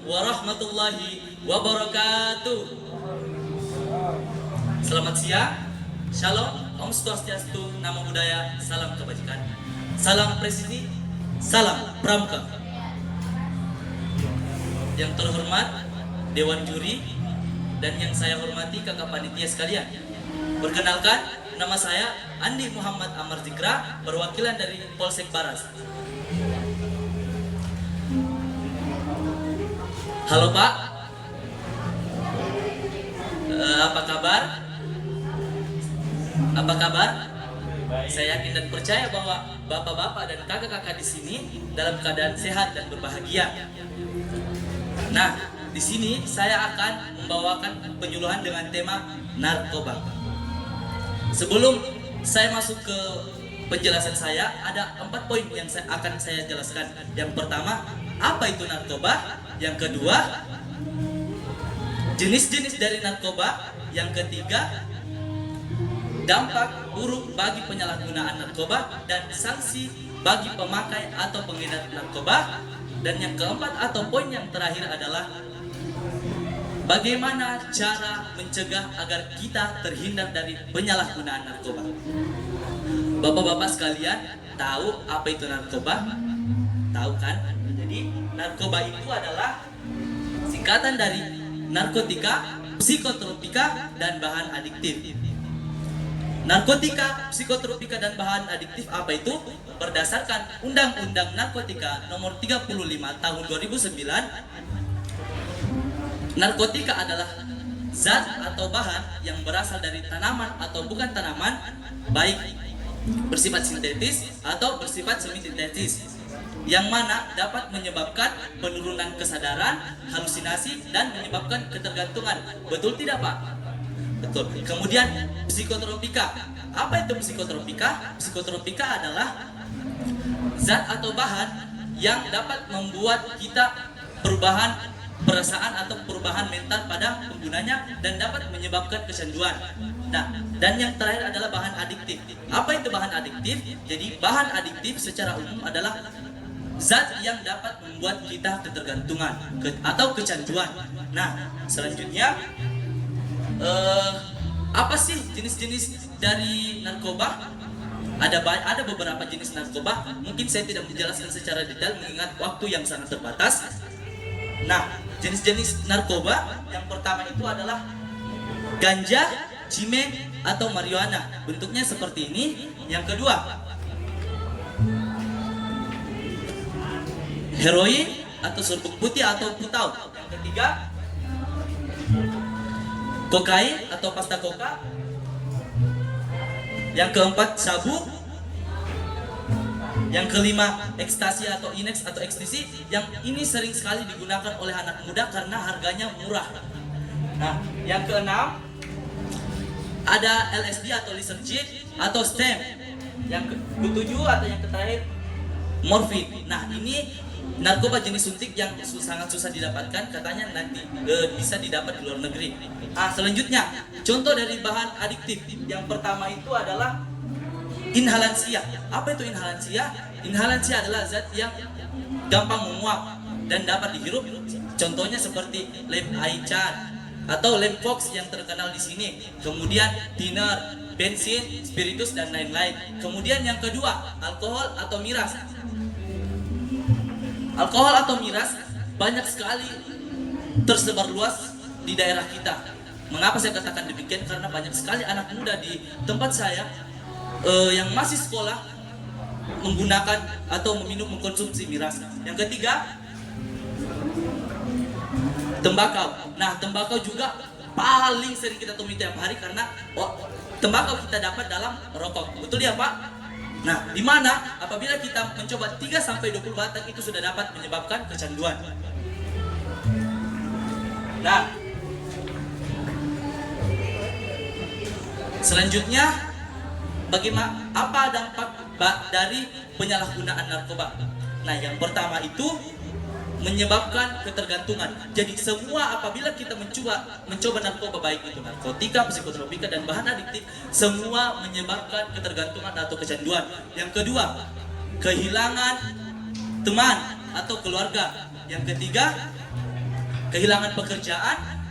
warahmatullahi wabarakatuh. Selamat siang, Shalom, Om Swastiastu, Namo Buddhaya, salam kebajikan, salam presisi, salam pramuka. Yang terhormat Dewan Juri dan yang saya hormati kakak panitia sekalian. Perkenalkan, nama saya Andi Muhammad Amar Zikra, perwakilan dari Polsek Baras. Halo Pak, apa kabar? Apa kabar? Saya yakin dan percaya bahwa bapak-bapak dan kakak-kakak di sini dalam keadaan sehat dan berbahagia. Nah, di sini saya akan membawakan penyuluhan dengan tema narkoba. Sebelum saya masuk ke penjelasan saya, ada 4 poin yang akan saya jelaskan. Yang pertama, apa itu narkoba? Yang kedua, jenis-jenis dari narkoba. Yang ketiga, dampak buruk bagi penyalahgunaan narkoba dan sanksi bagi pemakai atau pengedar narkoba. Dan yang keempat atau poin yang terakhir adalah bagaimana cara mencegah agar kita terhindar dari penyalahgunaan narkoba. Bapak-bapak sekalian, tahu apa itu narkoba? Tahu kan? Jadi narkoba itu adalah singkatan dari narkotika, psikotropika, dan bahan adiktif. Narkotika, psikotropika, dan bahan adiktif apa itu? Berdasarkan Undang-Undang Narkotika Nomor 35 Tahun 2009, narkotika adalah zat atau bahan yang berasal dari tanaman atau bukan tanaman, baik bersifat sintetis atau bersifat semi-sintetis, yang mana dapat menyebabkan penurunan kesadaran, halusinasi, dan menyebabkan ketergantungan. Betul tidak Pak? Betul. Kemudian psikotropika. Apa itu psikotropika? Psikotropika adalah zat atau bahan yang dapat membuat kita perubahan perasaan atau perubahan mental pada penggunanya dan dapat menyebabkan kecanduan. Nah, dan yang terakhir adalah bahan adiktif. Apa itu bahan adiktif? Jadi bahan adiktif secara umum adalah zat yang dapat membuat kita ketergantungan atau kecanduan. Nah, selanjutnya apa sih jenis-jenis dari narkoba? Ada beberapa jenis narkoba. Mungkin saya tidak menjelaskan secara detail mengingat waktu yang sangat terbatas. Nah, jenis-jenis narkoba yang pertama itu adalah ganja, cime, atau marijuana. Bentuknya seperti ini. Yang kedua, heroin atau serbuk putih atau putau. Yang ketiga, kokain atau pasta koka. Yang keempat, sabu. Yang kelima, ekstasi atau inex atau ekstasi. Yang ini sering sekali digunakan oleh anak muda karena harganya murah. Nah, yang keenam, ada LSD atau lysergic atau stem. Yang ketujuh atau yang terakhir, morfin. Nah, ini narkoba jenis suntik yang sangat susah didapatkan, katanya nanti bisa didapat di luar negeri. Selanjutnya, contoh dari bahan adiktif. Yang pertama itu adalah inhalansia. Apa itu inhalansia? Inhalansia adalah zat yang gampang menguap dan dapat dihirup. Contohnya seperti lem aichan atau lem fox yang terkenal di sini. Kemudian thinner, bensin, spiritus, dan lain-lain. Kemudian yang kedua, alkohol atau miras. Alkohol atau miras banyak sekali tersebar luas di daerah kita. Mengapa saya katakan demikian? Karena banyak sekali anak muda di tempat saya yang masih sekolah menggunakan atau mengkonsumsi miras. Yang ketiga, tembakau. Nah, tembakau juga paling sering kita temui tiap hari karena tembakau kita dapat dalam rokok. Betul ya Pak? Nah, di mana apabila kita mencoba 3 sampai 20 batang itu sudah dapat menyebabkan kecanduan. Nah, selanjutnya, bagaimana apa dampak dari penyalahgunaan narkoba? Nah, yang pertama itu menyebabkan ketergantungan. Jadi semua apabila kita mencoba narkoba, baik itu narkotika, psikotropika, dan bahan adiktif, semua menyebabkan ketergantungan atau kecanduan. Yang kedua, kehilangan teman atau keluarga. Yang ketiga, kehilangan pekerjaan.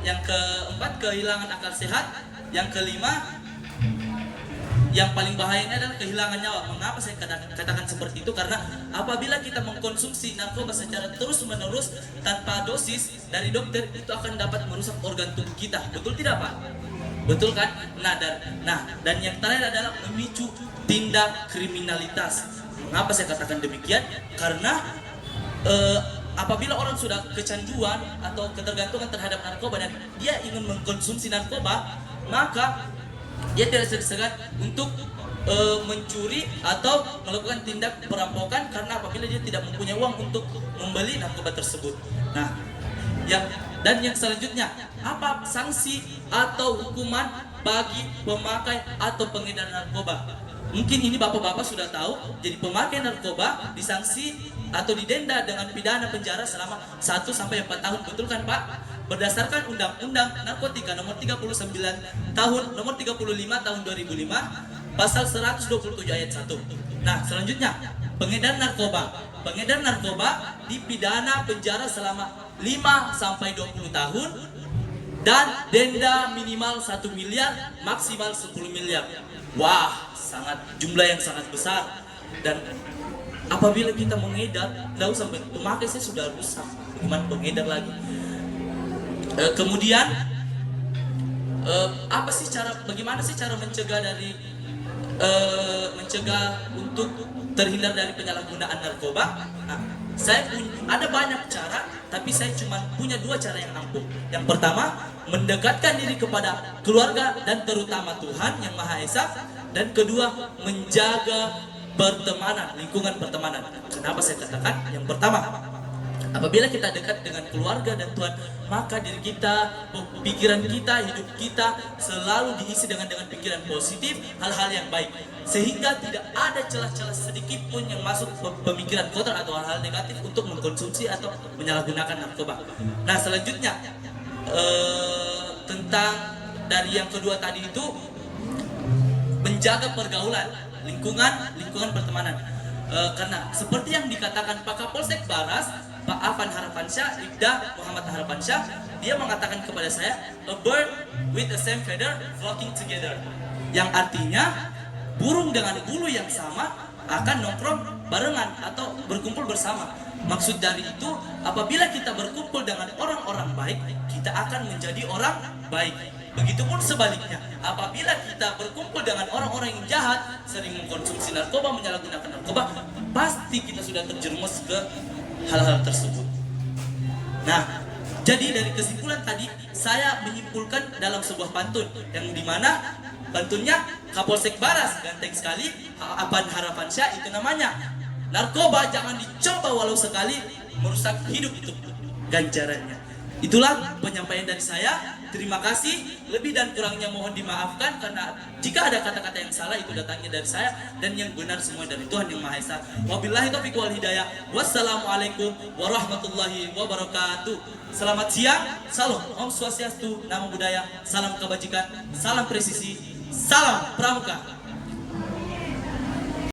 Yang keempat, kehilangan akal sehat. Yang kelima, yang paling bahaya ini adalah kehilangan nyawa. Mengapa saya katakan seperti itu? Karena apabila kita mengkonsumsi narkoba secara terus-menerus tanpa dosis dari dokter, itu akan dapat merusak organ tubuh kita. Betul tidak, Pak? Betul kan? Dan yang terakhir adalah memicu tindak kriminalitas. Mengapa saya katakan demikian? Karena apabila orang sudah kecanduan atau ketergantungan terhadap narkoba dan dia ingin mengkonsumsi narkoba, maka dia tidak segan untuk mencuri atau melakukan tindak perampokan, karena apabila dia tidak mempunyai uang untuk membeli narkoba tersebut. Nah, yang selanjutnya, apa sanksi atau hukuman bagi pemakai atau pengedar narkoba? Mungkin ini bapak-bapak sudah tahu. Jadi pemakai narkoba disanksi atau didenda dengan pidana penjara selama 1 sampai 4 tahun. Betul kan, Pak? Berdasarkan Undang-Undang Narkotika nomor 39 tahun 2005 pasal 127 ayat 1. Nah, selanjutnya, pengedar narkoba. Pengedar narkoba dipidana penjara selama 5 sampai 20 tahun dan denda minimal 1 miliar, maksimal 10 miliar. Wah, jumlah yang sangat besar. Dan apabila kita mengedar, tidak usah pemakai, saya sudah rusak, bagaimana pengedar lagi? Kemudian bagaimana sih cara mencegah untuk terhindar dari penyalahgunaan narkoba? Nah, ada banyak cara, tapi saya cuma punya 2 cara yang ampuh. Yang pertama, mendekatkan diri kepada keluarga dan terutama Tuhan Yang Maha Esa. Dan kedua, menjaga pertemanan, lingkungan pertemanan. Kenapa saya katakan? Yang pertama, apabila kita dekat dengan keluarga dan Tuhan, maka diri kita, pikiran kita, hidup kita selalu diisi dengan pikiran positif, hal-hal yang baik, sehingga tidak ada celah-celah sedikit pun yang masuk pemikiran kotor atau hal-hal negatif untuk mengkonsumsi atau menyalahgunakan narkoba. Nah, selanjutnya tentang dari yang kedua tadi itu, menjaga pergaulan, lingkungan pertemanan. Karena seperti yang dikatakan Pak Kapolsek Baras, Pak Afan Harapansyah, Ibda Muhammad Harapansyah, dia mengatakan kepada saya, a bird with the same feather flocking together. Yang artinya, burung dengan bulu yang sama akan nongkrong barengan atau berkumpul bersama. Maksud dari itu, apabila kita berkumpul dengan orang-orang baik, kita akan menjadi orang baik. Begitupun sebaliknya, apabila kita berkumpul dengan orang-orang yang jahat, sering mengkonsumsi narkoba, menyalahgunakan narkoba, pasti kita sudah terjerumus ke hal-hal tersebut. Nah, jadi dari kesimpulan tadi, saya menyimpulkan dalam sebuah pantun, yang dimana pantunnya Kapolsek Baras, ganteng sekali, Afan Harapansyah, itu namanya, narkoba jangan dicoba walau sekali, merusak hidup itu ganjarannya. Itulah penyampaian dari saya. Terima kasih. Lebih dan kurangnya mohon dimaafkan, karena jika ada kata-kata yang salah itu datangnya dari saya, dan yang benar semua dari Tuhan Yang Maha Esa. Wabillahi taufiq wal hidayah. Wassalamualaikum warahmatullahi wabarakatuh. Selamat siang. Salam Om Swastiastu, Namo Buddhaya, salam kebajikan, salam presisi, salam pramuka.